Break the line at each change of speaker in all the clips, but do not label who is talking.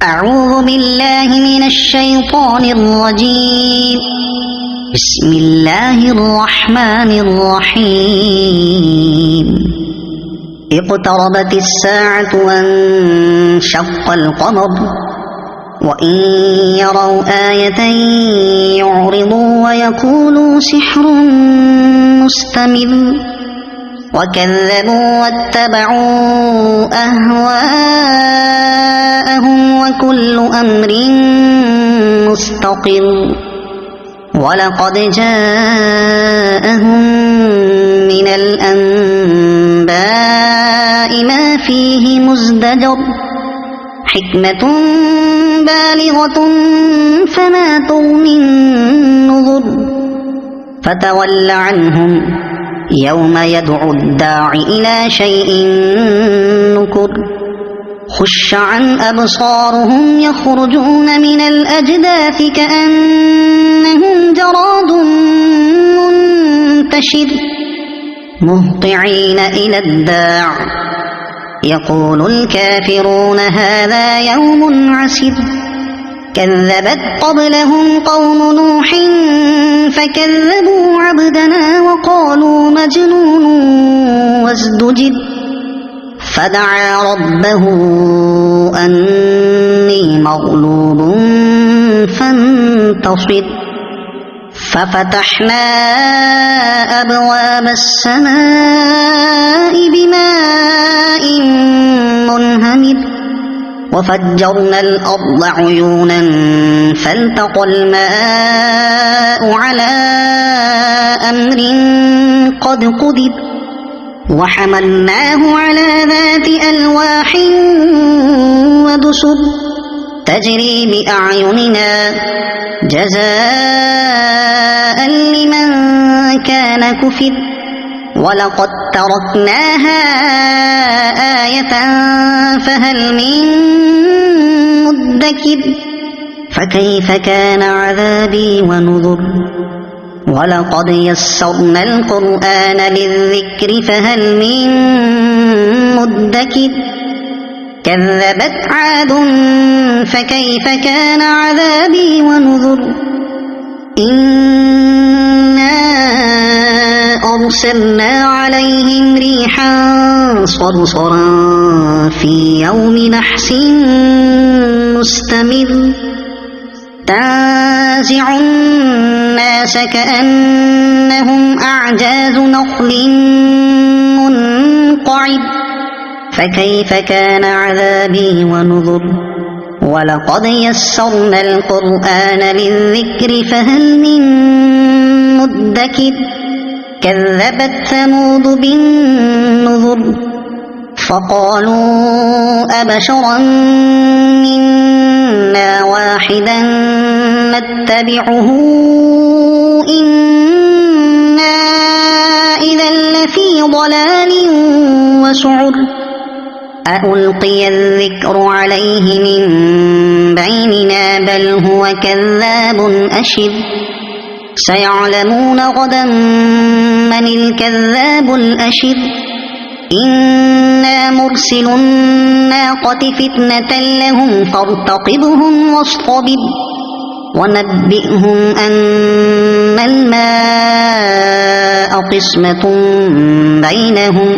أعوذ بالله من الشيطان الرجيم. بسم الله الرحمن الرحيم. اقتربت الساعة وانشق القمر وإن يروا آية يعرضوا ويقولوا سحر مستمر وكذبوا واتبعوا أهواءهم وكل أمر مستقر ولقد جاءهم من الأنباء ما فيه مزدجر حكمة بالغة فما تغني النذر فتول عنهم يوم يدعو الداع إلى شيء نكر خش عن أبصارهم يخرجون من الأجداث كأنهم جراد منتشر مهطعين إلى الداع يقول الكافرون هذا يوم عسر كذبت قبلهم قوم نوح فكذبوا عبدنا وقالوا مجنون وازدجر فدعا ربه أني مغلوب فانتصر ففتحنا أبواب السماء بماء منهمر وفجرنا الأرض عيونا فالتقى الماء على أمر قد قدر وحملناه على ذات ألواح ودسر تجري بأعيننا جزاء لمن كان كفر ولقد تركناها آية فهل من مدكر فكيف كان عذابي ونذر ولقد يسرنا القرآن للذكر فهل من مدكر كذبت عاد فكيف كان عذابي ونذر إنا أرسلنا عليهم ريحا صرصرا في يوم نحس مستمر تنزع الناس كأنهم أعجاز نخل منقعر فكيف كان عذابي ونذر ولقد يسرنا القرآن للذكر فهل من مدكر كذبت ثمود بالنذر فقالوا أبشرا منا واحدا نتبعه إنا إذا لفي ضلال وسعر أألقي الذكر عليه من بيننا بل هو كذاب أشر سيعلمون غدا من الكذاب الأشر إنا مرسل الناقة فتنة لهم فارتقبهم واصطبر ونبئهم أن الماء قسمة بينهم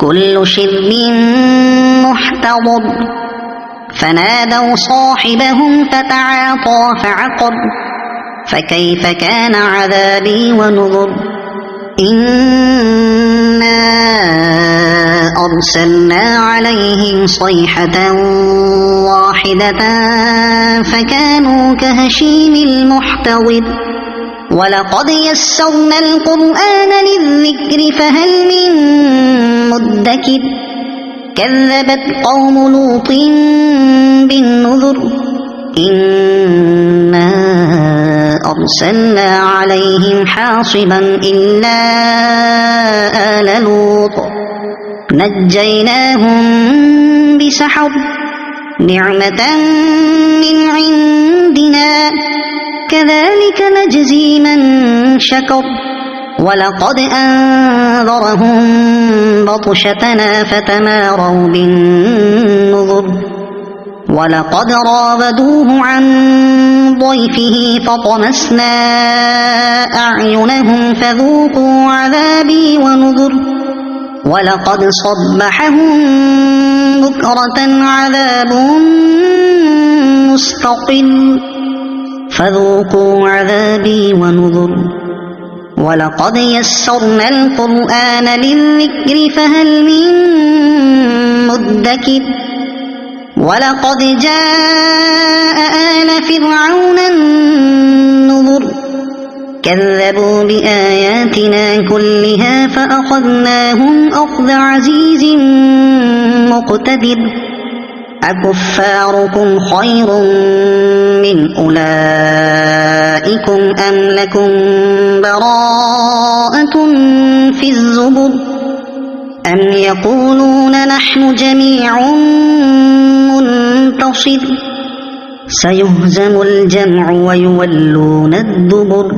كل شرب محتضر فنادوا صاحبهم فتعاطى فعقر فكيف كان عذابي ونذر إنا أرسلنا عليهم صيحة واحدة فكانوا كهشيم المحتضر ولقد يسرنا القرآن للذكر فهل من مدكر كذبت قوم لوط بالنذر إنا أرسلنا عليهم حاصبا إلا آل لوط نجيناهم بسحر نعمة من عندنا كذلك نجزي من شكر ولقد أنذرهم بطشتنا فتماروا بالنذر ولقد راودوه عن ضيفه فطمسنا أعينهم فذوقوا عذابي ونذر ولقد صبحهم بكرة عذاب مستقل فذوقوا عذابي ونذر ولقد يسرنا القرآن للذكر فهل من مدكر ولقد جاء آل فرعون النذر كذبوا بآياتنا كلها فأخذناهم أخذ عزيز مقتدر أكفاركم خير من أولئكم أم لكم براءة في الزبر أم يقولون نحن جميع منتصر سيهزم الجمع ويولون الدبر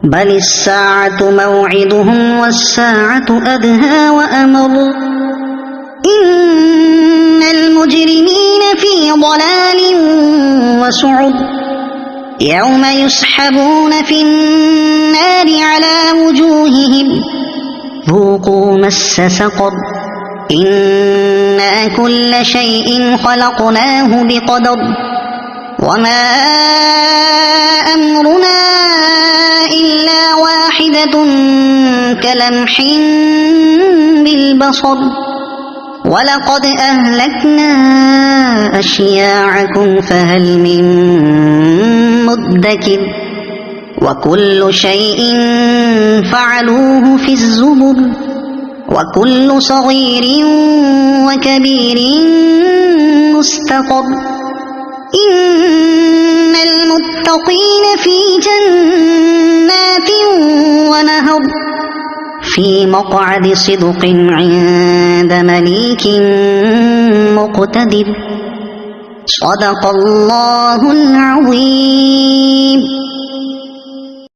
بل الساعة موعدهم والساعة أدهى وأمر إن المجرمين في ضلال وسعر يوم يسحبون في النار على وجوههم ذوقوا مس سقر إنا كل شيء خلقناه بقدر وما أمرنا إلا واحدة كلمح بالبصر ولقد أهلكنا أشياعكم فهل من مدكر وكل شيء فعلوه في الزبر وكل صغير وكبير مستقر إن المتقين في جنات ونهر في مقعد صدق عند مليك مقتدر صدق الله العظيم.